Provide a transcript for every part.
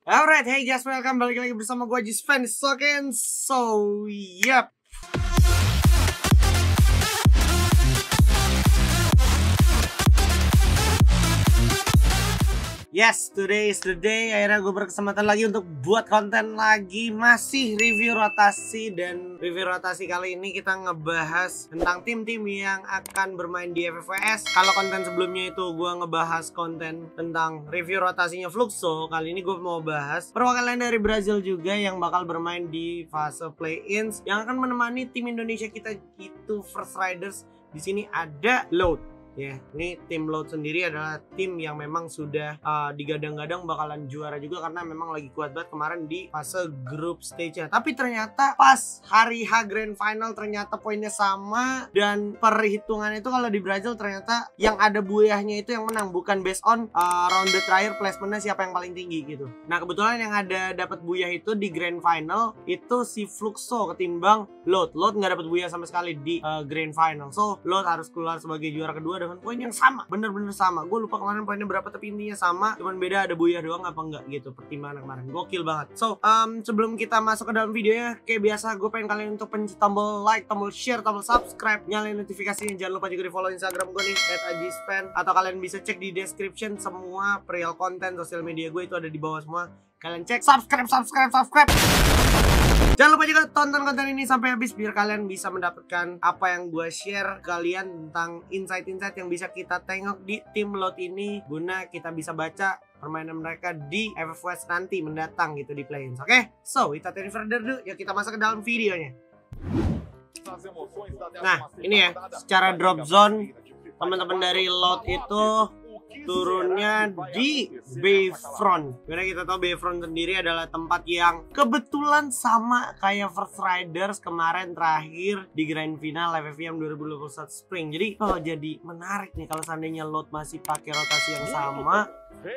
Alright, hey guys, welcome balik lagi bersama gue Jisven Soken. So, yep. Yes, today is the day. Akhirnya gue berkesempatan lagi untuk buat konten lagi. Masih review rotasi. Dan review rotasi kali ini kita ngebahas tentang tim-tim yang akan bermain di FFVS. Kalau konten sebelumnya itu gue ngebahas konten tentang review rotasinya Fluxo. Kali ini gue mau bahas perwakilan dari Brazil juga yang bakal bermain di fase play-ins, yang akan menemani tim Indonesia kita, itu First Riders. Di sini ada Load. Ya, ini tim Load sendiri adalah tim yang memang sudah digadang-gadang bakalan juara juga karena memang lagi kuat banget kemarin di fase group stage-nya. Tapi ternyata pas hari H Grand Final ternyata poinnya sama, dan perhitungan itu kalau di Brazil ternyata yang ada buyahnya itu yang menang, bukan based on ronde terakhir placementnya siapa yang paling tinggi gitu. Nah, kebetulan yang ada dapat buyah itu di Grand Final itu si Fluxo ketimbang Load. Load nggak dapat buyah sama sekali di Grand Final. So, Load harus keluar sebagai juara kedua dengan poin yang sama, bener-bener sama. Gue lupa kemarin poinnya berapa, tapi intinya sama, cuman beda ada buyah doang apa enggak gitu pertimbangan kemarin. Gokil banget. So, sebelum kita masuk ke dalam videonya, kayak biasa gue pengen kalian untuk pencet tombol like, tombol share, tombol subscribe, nyalain notifikasinya. Jangan lupa juga di follow Instagram gue nih @ajispen, atau kalian bisa cek di description semua perihal konten sosial media gue itu ada di bawah semua. Kalian cek, subscribe. Jangan lupa juga tonton konten ini sampai habis biar kalian bisa mendapatkan apa yang gue share kalian tentang insight-insight yang bisa kita tengok di tim Load ini, guna kita bisa baca permainan mereka di FFVS nanti mendatang gitu di play-ins. Oke? So, without any further ado, yuk kita masuk ke dalam videonya. Nah, ini ya, secara drop zone teman-teman dari Load itu turunnya di Bayfront. Karena kita tahu Bayfront sendiri adalah tempat yang kebetulan sama kayak First Riders kemarin terakhir di Grand Final FFVM 2021 Spring. Jadi kalau jadi menarik nih kalau seandainya Load masih pakai rotasi yang sama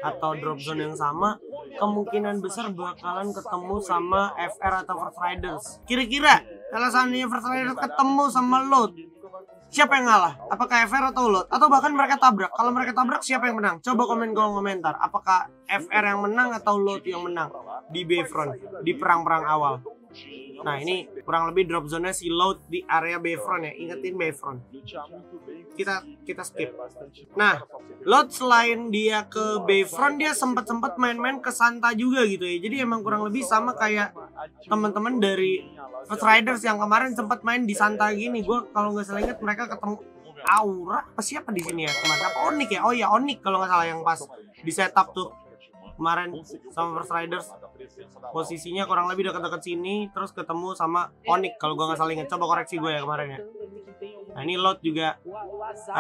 atau drop zone yang sama, kemungkinan besar bakalan ketemu sama FR atau First Riders. Kira-kira kalau seandainya First Riders ketemu sama Load, siapa yang ngalah? Apakah FR atau Load? Atau bahkan mereka tabrak? Kalau mereka tabrak, siapa yang menang? Coba komen di kolom komentar. Apakah FR yang menang atau Load yang menang di Bayfront di perang-perang awal? Nah, ini kurang lebih drop zone-nya si Load di area Bayfront ya. Ingetin Bayfront. Kita skip. Nah, Load selain dia ke Bayfront, dia sempat main-main ke Santa juga gitu ya. Jadi emang kurang lebih sama kayak teman-teman dari First Riders yang kemarin sempat main di Santa gini. Gue kalau nggak salah ingat mereka ketemu Aura apa siapa di sini ya kemarin? Apa Onyx ya? Oh ya, Onyx kalau nggak salah yang pas di setup tuh kemarin sama First Riders. Posisinya kurang lebih dekat-dekat sini, terus ketemu sama Onyx kalau gue nggak salah ingat. Coba koreksi gue ya kemarin ya. Nah, ini Load juga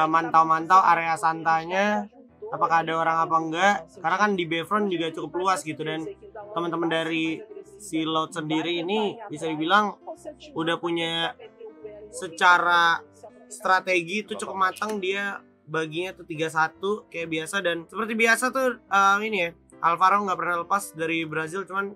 mantau-mantau area Santanya, apakah ada orang apa enggak, karena kan di Bayfront juga cukup luas gitu. Dan teman-teman dari si Load sendiri ini bisa dibilang udah punya secara strategi itu cukup matang. Dia baginya tuh 3-1 kayak biasa, dan seperti biasa tuh ini ya, Alvaro nggak pernah lepas dari Brazil. Cuman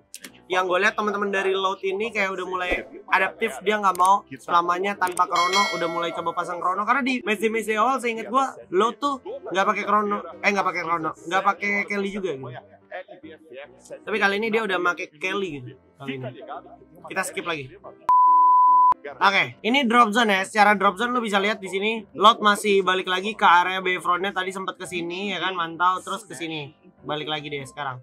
yang gue lihat teman-teman dari Load ini kayak udah mulai adaptif, dia nggak mau selamanya tanpa Chrono, udah mulai coba pasang Chrono. Karena di match awal seingat gue Load tuh nggak pakai Chrono, nggak pakai Kelly juga gitu. Tapi kali ini dia udah pakai Kelly gitu. Kali ini kita skip lagi. Oke, ini drop zone ya. Secara drop zone lo bisa lihat di sini Load masih balik lagi ke area Bayfrontnya. Tadi sempat ke sini ya kan, mantau, terus ke sini balik lagi deh sekarang.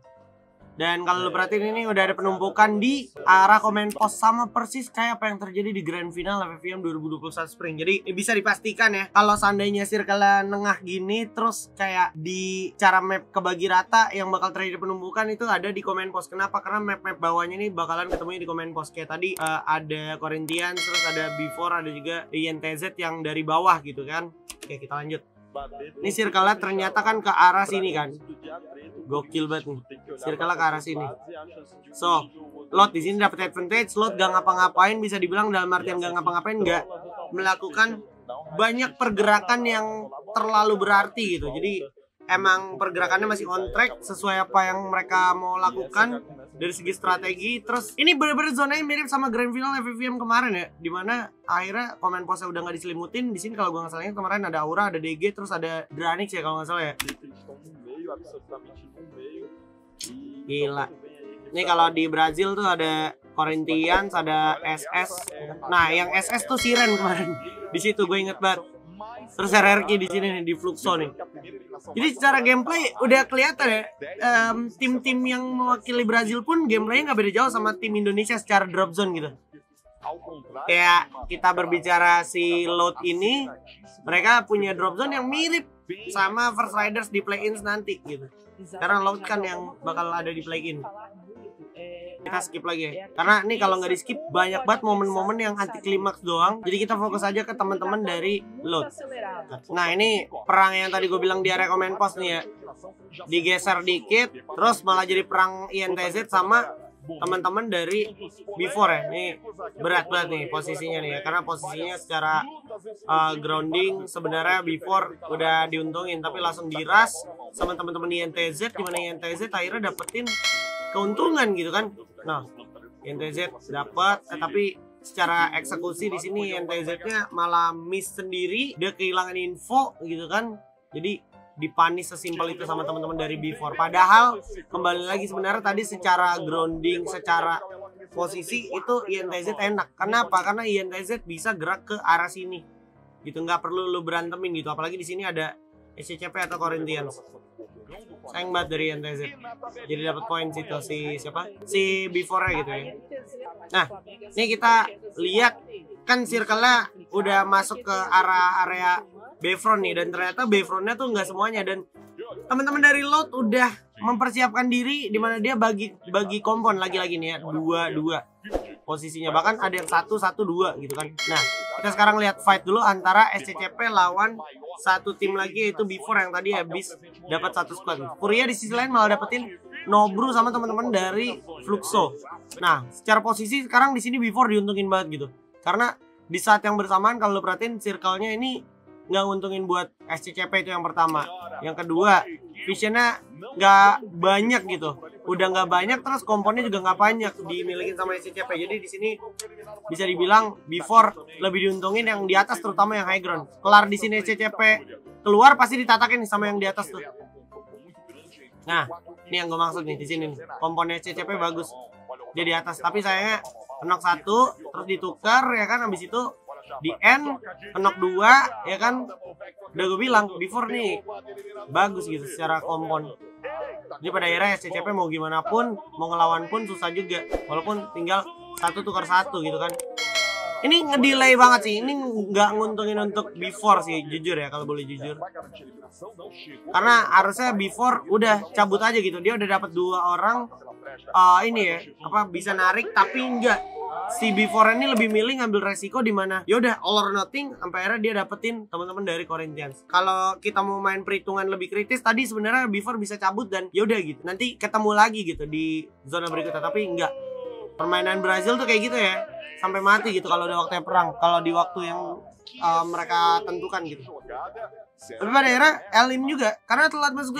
Dan kalau lo perhatiin ini udah ada penumpukan di arah komen pos, sama persis kayak apa yang terjadi di Grand Final FFVM 2021 Spring. Jadi bisa dipastikan ya, kalau seandainya circle nengah gini, terus kayak di cara map kebagi rata, yang bakal terjadi penumpukan itu ada di komen pos. Kenapa? Karena map-map bawahnya ini bakalan ketemunya di komen pos. Kayak tadi ada Corinthians, terus ada Before, ada juga INTZ yang dari bawah gitu kan. Oke, kita lanjut. Ini circle ternyata kan ke arah sini kan. Gokil banget nih. Circle ke arah sini. So, Load di sini dapat advantage. Load gak ngapa-ngapain, bisa dibilang dalam artian gak ngapa-ngapain, gak melakukan banyak pergerakan yang terlalu berarti gitu. Jadi emang pergerakannya masih on track sesuai apa yang mereka mau lakukan dari segi strategi. Terus ini bener-bener zonanya mirip sama Grand Final FFVM kemarin ya, dimana akhirnya komen posnya udah nggak diselimutin. Di sini kalau gue nggak salahnya kemarin ada Aura, ada DG, terus ada Dranix ya kalau nggak salah ya. Gila. Ini kalau di Brazil tuh ada Corinthians, ada SS. Nah, yang SS tuh Siren kemarin. Di situ gue inget banget. Terus RRQ di sini nih, di Fluxo nih. Jadi secara gameplay udah kelihatan ya, tim-tim yang mewakili Brazil pun gameplaynya nggak beda jauh sama tim Indonesia secara drop zone gitu. Kayak kita berbicara si Loud ini, mereka punya drop zone yang mirip sama First Riders di play-ins nanti gitu. Karena Loud kan yang bakal ada di play-in. Kita skip lagi ya, karena ini kalau nggak di skip banyak banget momen-momen yang anti klimaks doang. Jadi kita fokus aja ke teman-teman dari Loud. Nah, ini perang yang tadi gue bilang di area comment post nih ya, digeser dikit terus malah jadi perang INTZ sama teman-teman dari Before ya. Ini berat banget nih posisinya nih ya, karena posisinya secara grounding sebenarnya Before udah diuntungin, tapi langsung diras sama teman-teman INTZ, dimana INTZ akhirnya dapetin keuntungan gitu kan. Nah, INTZ dapat, tapi secara eksekusi di sini INTZ-nya malah miss sendiri, dia kehilangan info gitu kan. Jadi dipanis sesimpel itu sama teman-teman dari Before. Padahal kembali lagi sebenarnya tadi secara grounding, secara posisi itu INTZ enak. Kenapa? Karena INTZ bisa gerak ke arah sini. Gitu, nggak perlu lu berantemin gitu. Apalagi di sini ada SCCP atau Corinthians. Sayang banget dari INTZ. Jadi dapat poin situ si Before-nya gitu ya. Nah, ini kita lihat kan circle-nya udah masuk ke arah area Bayfront nih, dan ternyata Bayfront-nya tuh nggak semuanya, dan teman-teman dari Loud udah mempersiapkan diri di mana dia bagi kompon lagi-lagi nih ya, 2-2 posisinya, bahkan ada yang 1-1-2 gitu kan. Nah, kita sekarang lihat fight dulu antara SCCP lawan satu tim lagi, yaitu Before yang tadi habis dapat 1 squad. Furia di sisi lain malah dapetin Nobru sama teman-teman dari Fluxo. Nah, secara posisi sekarang di sini Before diuntungin banget gitu, karena di saat yang bersamaan kalau lo perhatiin circle-nya ini nggak nguntungin buat SCCP, itu yang pertama. Yang kedua, visionnya nggak banyak gitu, udah nggak banyak, terus komponnya juga nggak banyak dimiliki sama SCCP. Jadi di sini bisa dibilang Before lebih diuntungin yang di atas, terutama yang high ground. Kelar di sini SCCP keluar pasti ditatakin sama yang di atas tuh. Nah, ini yang gue maksud nih di sini nih. Komponnya SCCP bagus dia di atas, tapi sayangnya knock 1 terus ditukar ya kan, habis itu di end knock 2 ya kan. Udah gue bilang Before nih bagus gitu secara kompon. Jadi pada akhirnya SCCP mau gimana pun, mau ngelawan pun susah juga, walaupun tinggal 1 tukar 1 gitu kan. Ini ngedelay banget sih, ini nggak nguntungin untuk Before sih jujur ya, kalau boleh jujur. Karena harusnya Before udah cabut aja gitu, dia udah dapat 2 orang ini ya, bisa narik, tapi enggak. Si Before ini lebih milih ngambil resiko di mana ya udah all or nothing, sampai akhirnya dia dapetin teman-teman dari Corinthians. Kalau kita mau main perhitungan lebih kritis, tadi sebenarnya Before bisa cabut dan ya udah gitu, nanti ketemu lagi gitu di zona berikutnya, tapi enggak. Permainan Brazil tuh kayak gitu ya, sampai mati gitu kalau udah waktunya perang, kalau di waktu yang mereka tentukan gitu. Tapi pada akhirnya elim juga karena telat masuk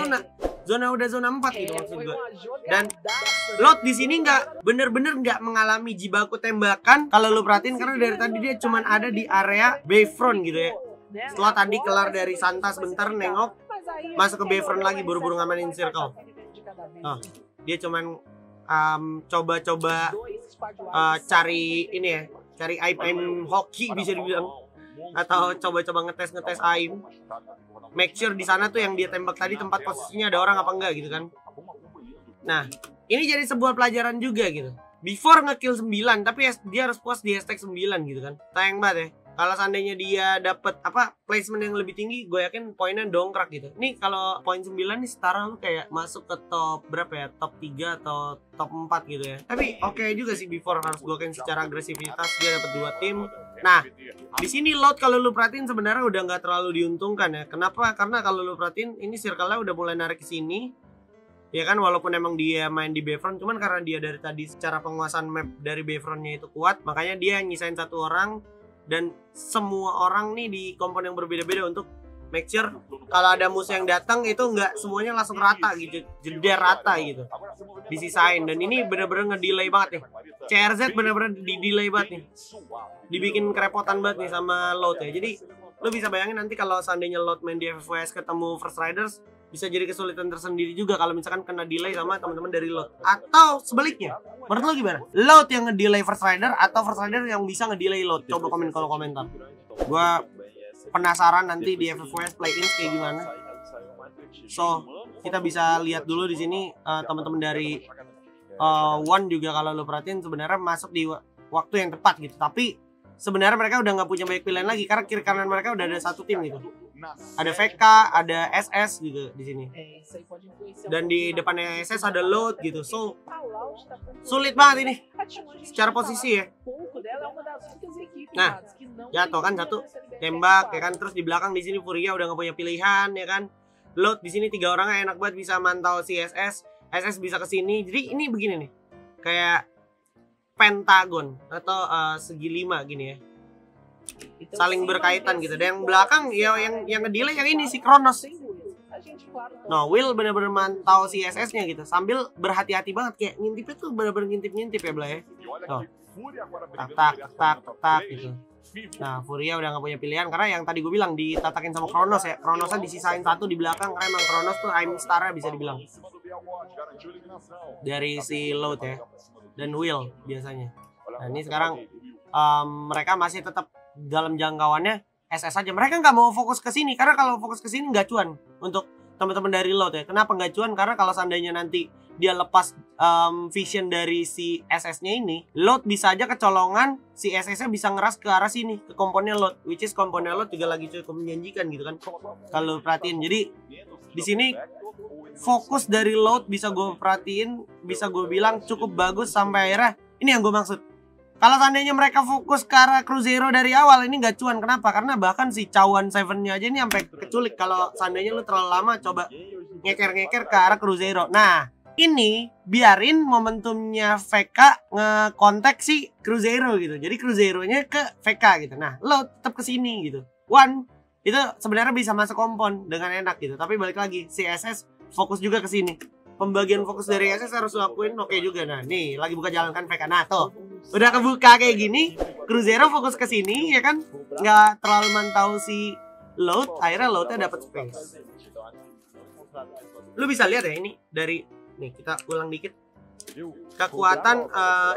zona udah zona 4 gitu maksud gue. Dan Loud di sini nggak bener-bener nggak mengalami jibaku tembakan kalau lu perhatiin, karena dari tadi dia cuman ada di area Bayfront gitu ya. Setelah tadi kelar dari Santa sebentar, nengok masuk ke Bayfront lagi, buru-buru ngamanin circle. Nah, dia cuman coba-coba cari ini ya, cari aim hoki bisa dibilang, atau coba-coba ngetes aim, make sure di sana tuh yang dia tembak tadi tempat posisinya ada orang apa enggak gitu kan. Nah, ini jadi sebuah pelajaran juga gitu. Before ngekill 9, tapi dia harus puas di hashtag 9 gitu kan. Sayang banget ya. Kalau seandainya dia dapat placement yang lebih tinggi, gue yakin poinnya dongkrak gitu. Nih kalau poin 9 nih setara lu kayak masuk ke top berapa ya? Top 3 atau top 4 gitu ya. Tapi oke juga sih Before, harus gue yakin secara agresivitas dia dapat 2 tim. Nah, di sini Loud kalau lu perhatiin sebenarnya udah nggak terlalu diuntungkan ya. Kenapa? Karena kalau lu perhatiin ini circle-nya udah mulai narik ke sini. Ya kan, walaupun emang dia main di Bayfront, cuman karena dia dari tadi secara penguasaan map dari Bayfront-nya itu kuat, makanya dia nyisain 1 orang. Dan semua orang nih di kompon yang berbeda-beda untuk make sure kalau ada musuh yang datang itu nggak semuanya langsung rata gitu, jeda rata gitu, disisain. Dan ini bener-bener ngedelay banget nih, CRZ bener-bener di-delay banget nih, dibikin kerepotan banget nih sama Loud ya. Jadi lo bisa bayangin nanti kalau seandainya Loud main di FFWS ketemu First Riders, bisa jadi kesulitan tersendiri juga kalau misalkan kena delay sama teman-teman dari load. Atau sebaliknya, menurut lo gimana? Load yang ngedelay first rider atau first rider yang bisa ngedelay load? Coba komen kalau komentar. Gua penasaran nanti di FFWS play-in kayak gimana. So, kita bisa lihat dulu di sini teman-teman dari One juga kalau lo perhatiin sebenarnya masuk di waktu yang tepat gitu. Tapi sebenarnya mereka udah nggak punya banyak pilihan lagi karena kiri kanan mereka udah ada satu tim gitu. Ada VK, ada SS gitu di sini. Dan di depannya SS ada load gitu. So, sulit banget ini secara posisi ya. Nah, jatuh kan satu, tembak ya kan, terus di belakang di sini Furia udah nggak punya pilihan ya kan. Load di sini 3 orang enak banget bisa mantau si SS. SS bisa ke sini. Jadi ini begini nih. Kayak pentagon atau segi 5 gini ya. Saling berkaitan gitu. Dan yang belakang ya yang ngedelay yang ini si Kronos. Nah, Will bener-bener mantau si SS-nya gitu sambil berhati-hati banget kayak ngintipnya tuh bener-bener ngintip-ngintip ya Bla ya. Tuh. Tak gitu. Nah, Furia udah gak punya pilihan karena yang tadi gue bilang ditatakin sama Kronos ya. Kronosnya disisain satu di belakang karena emang Kronos tuh aim star-nya bisa dibilang. Dari si Load ya. Dan Will biasanya. Nah, ini sekarang mereka masih tetap dalam jangkauannya SS aja. Mereka nggak mau fokus ke sini karena kalau fokus ke sini nggak cuan untuk teman-teman dari Load ya. Kenapa nggak cuan? Karena kalau seandainya nanti dia lepas vision dari si SS-nya ini, Load bisa aja kecolongan, si SS-nya bisa ngeras ke arah sini, ke komponen Load, which is komponen Load juga lagi cukup menjanjikan gitu kan. Kalau perhatiin, jadi di sini fokus dari Load bisa gue perhatiin, bisa gue bilang cukup bagus sampai akhirnya ini yang gue maksud. Kalau seandainya mereka fokus ke arah Cruzeiro dari awal ini nggak cuan. Kenapa? Karena bahkan si Cawan Seven-nya aja ini sampai keculik kalau seandainya lu terlalu lama coba ngeker-ngeker ke arah Cruzeiro. Nah, ini biarin momentumnya VK ngekontak si Cruzeiro gitu. Jadi Cruzeironya ke VK gitu. Nah, lo tetap ke sini gitu. One itu sebenarnya bisa masuk kompon dengan enak gitu. Tapi balik lagi si SS fokus juga ke sini. Pembagian fokus dari SS harus lakuin oke juga. Nah, nih lagi buka jalan kan VK. Nah, tuh udah kebuka kayak gini. Cruzeiro fokus ke sini ya kan. Nggak terlalu mantau si Load. Akhirnya Loadnya dapat space. Lu bisa lihat ya ini dari nih kita ulang dikit kekuatan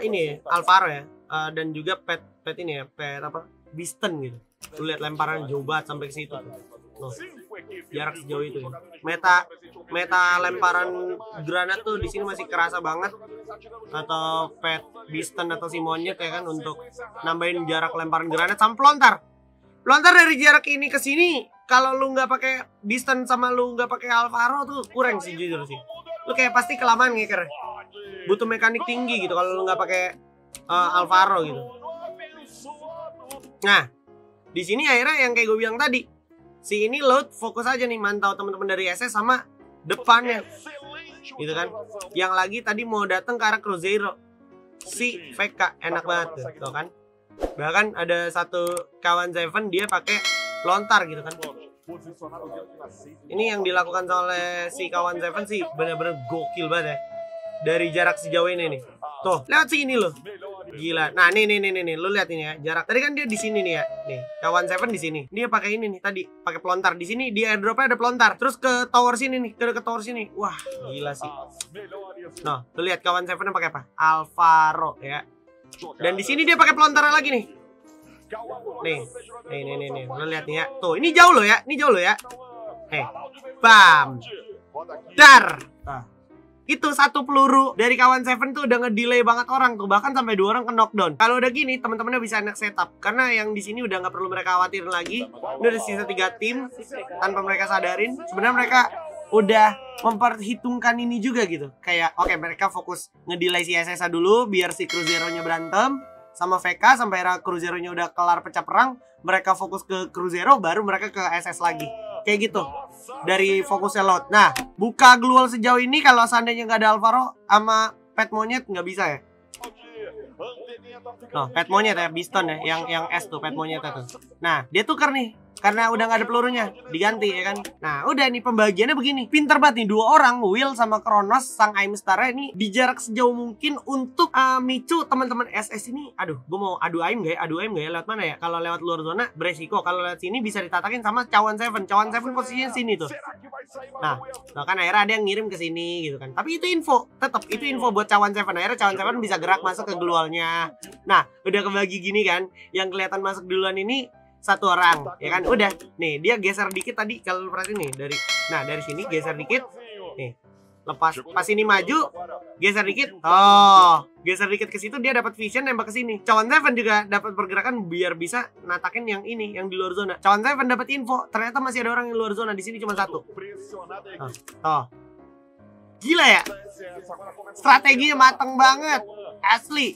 ini Alvaro ya dan juga pet ini ya pet apa Beaston gitu. Lu lihat lemparan jauh banget sampai ke situ tuh. Loh, jarak sejauh itu ya. Meta lemparan granat tuh di sini masih kerasa banget. Atau pet Beaston atau si monyet ya kan untuk nambahin jarak lemparan granat sama pelontar. Pelontar dari jarak ini ke sini kalau lu nggak pakai Beaston sama lu nggak pakai Alvaro tuh kurang sih jujur sih. Lu kayak pasti kelamaan ngeker. Butuh mekanik tinggi gitu kalau lu nggak pakai Alvaro gitu. Nah, di sini akhirnya yang kayak gue bilang tadi, si ini Load fokus aja nih mantau teman-teman dari SS sama depannya. Gitu kan. Yang lagi tadi mau datang ke arah Cruzeiro. Si VK enak banget tuh kan. Bahkan ada satu kawan Seven dia pakai lontar gitu kan. Ini yang dilakukan oleh si kawan Seven sih bener-bener gokil banget ya. Dari jarak sejauh ini nih. Tuh, lewat sini loh. Gila. Nah, nih lu lihat ini ya. Jarak tadi kan dia di sini nih ya. Nih, kawan Seven di sini. Dia pakai ini nih tadi, pakai pelontar. Di sini di airdropnya ada pelontar. Terus ke tower sini nih, ke tower sini. Wah, gila sih. Nah, lu lihat kawan Seven pakai apa? Alvaro ya. Dan di sini dia pakai pelontar lagi nih. Nih, lu lihat nih ya. Tuh, ini jauh loh ya. Bam. Dar. Nah, itu satu peluru dari kawan Seven tuh udah ngedelay banget orang tuh, bahkan sampai 2 orang ke knockdown. Kalau udah gini, teman-temannya bisa enak setup karena yang di sini udah nggak perlu mereka khawatirin lagi. Ini udah sisa 3 tim tanpa mereka sadarin. Sebenarnya mereka udah memperhitungkan ini juga gitu. Kayak oke, mereka fokus ngedelay si SS dulu biar si Cruzeiro-nya berantem sama VK sampai era Cruzeiro-nya udah kelar pecah perang, mereka fokus ke Cruzeiro baru mereka ke SS lagi. Kayak gitu. Dari fokusnya Load. Nah, buka glual sejauh ini kalau seandainya nggak ada Alvaro sama pet monyet nggak bisa ya. Nah, pet monyet ya, Beaston ya, yang S tuh pet monyet tuh. Nah, dia tuker nih. Karena udah nggak ada pelurunya, diganti ya kan. Nah, udah nih pembagiannya begini. Pinter banget nih 2 orang, Will sama Kronos sang aim star ini di jarak sejauh mungkin untuk micu teman-teman SS ini. Aduh, gue mau adu aim gak ya? Lewat mana ya? Kalau lewat luar zona beresiko. Kalau lewat sini bisa ditatakin sama Cawan Seven. Cawan Seven posisinya sini tuh. Nah kan akhirnya ada yang ngirim ke sini gitu kan. Tapi itu info, tetap itu info buat Cawan Seven. Akhirnya Cawan Seven bisa gerak masuk ke glualnya. Nah, udah kebagi gini kan. Yang kelihatan masuk duluan ini satu orang, ya kan? Udah. Nih, dia geser dikit tadi kalau perhatiin nih dari sini geser dikit. Nih. Lepas pas ini maju, geser dikit. Oh, geser dikit ke situ dia dapat vision nembak ke sini. Cawan Seven juga dapat pergerakan biar bisa natakin yang ini, yang di luar zona. Cawan Seven dapat info, ternyata masih ada orang yang di luar zona. Di sini cuma satu. Oh. Gila ya. Strateginya mateng banget. Asli.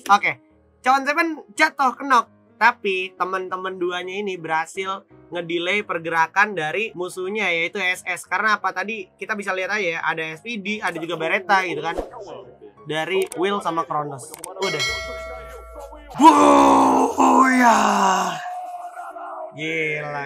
Oke. Cawan Seven jatuh knock. Tapi teman-teman duanya ini berhasil ngedelay pergerakan dari musuhnya yaitu SS. Karena apa tadi kita bisa lihat aja ya, ada SPD, ada juga Beretta gitu kan. Dari Will sama Kronos. Udah. Wow, ya. Gila.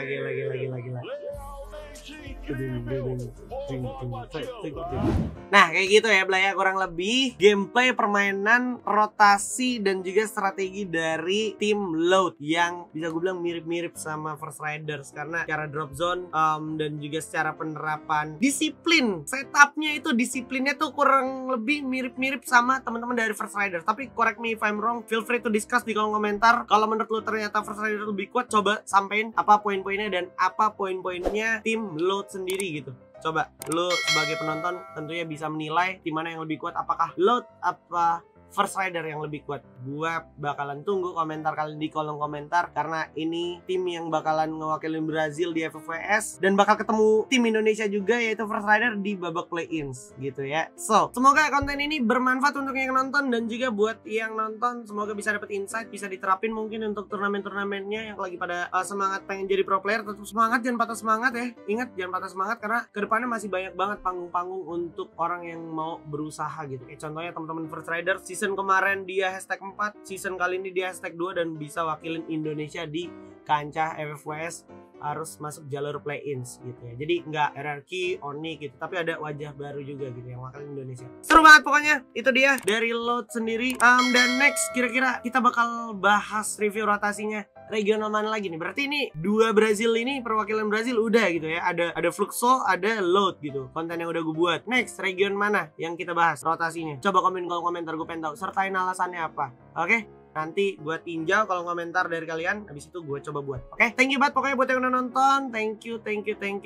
Nah kayak gitu ya Blaya, kurang lebih gameplay permainan rotasi dan juga strategi dari tim Loud yang bisa gue bilang mirip-mirip sama First Riders karena cara drop zone dan juga secara penerapan disiplin setupnya itu disiplinnya tuh kurang lebih mirip-mirip sama teman-teman dari First Riders. Tapi correct me if I'm wrong, feel free to discuss di kolom komentar. Kalau menurut lu ternyata First Riders lebih kuat, coba sampein apa poin-poinnya dan apa poin-poinnya tim Loud sendiri gitu. Coba lu sebagai penonton tentunya bisa menilai tim mana yang lebih kuat, apakah Loud apa First Rider yang lebih kuat. Gua bakalan tunggu komentar kalian di kolom komentar karena ini tim yang bakalan ngewakilin Brazil di FFVS dan bakal ketemu tim Indonesia juga yaitu First Rider di babak play-ins gitu ya. So, semoga konten ini bermanfaat untuk yang nonton dan juga buat yang nonton semoga bisa dapat insight, bisa diterapin mungkin untuk turnamen-turnamennya yang lagi pada semangat pengen jadi pro player. Tetap semangat, jangan patah semangat ya. Ingat jangan patah semangat karena kedepannya masih banyak banget panggung-panggung untuk orang yang mau berusaha gitu. Kayak contohnya teman-teman First Rider season kemarin dia hashtag 4, season kali ini dia hashtag 2 dan bisa wakilin Indonesia di kancah FFWS harus masuk jalur play-ins gitu ya. Jadi nggak RRQ, Oni gitu, tapi ada wajah baru juga gitu yang wakilin Indonesia. Seru banget pokoknya. Itu dia dari Loud sendiri. Dan next kira-kira kita bakal bahas review rotasinya regional mana lagi nih. Berarti ini dua Brazil ini perwakilan Brazil udah gitu ya. Ada Fluxo, ada Loud gitu. Konten yang udah gue buat. Next region mana yang kita bahas rotasinya? Coba komen kolom komentar, gue pengen tahu. Sertain alasannya apa. Oke? Nanti gue tinjau kalau komentar dari kalian. Habis itu gue coba buat. Oke? Thank you banget pokoknya buat yang udah nonton. Thank you.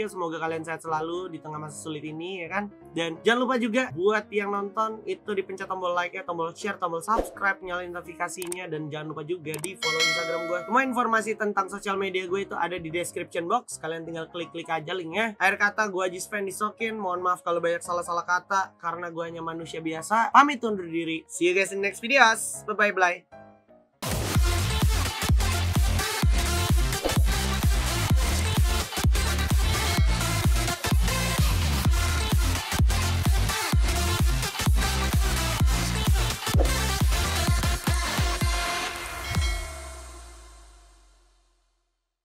Semoga kalian sehat selalu di tengah masa sulit ini ya kan. Dan jangan lupa juga buat yang nonton itu dipencet tombol like ya, tombol share, tombol subscribe, nyalain notifikasinya. Dan jangan lupa juga di follow Instagram gue. Semua informasi tentang sosial media gue itu ada di description box. Kalian tinggal klik-klik aja linknya. Akhir kata gue Ajis Fan disokin. Mohon maaf kalau banyak salah-salah kata karena gue hanya manusia biasa. Pamit undur diri. See you guys in the next videos. Bye-bye.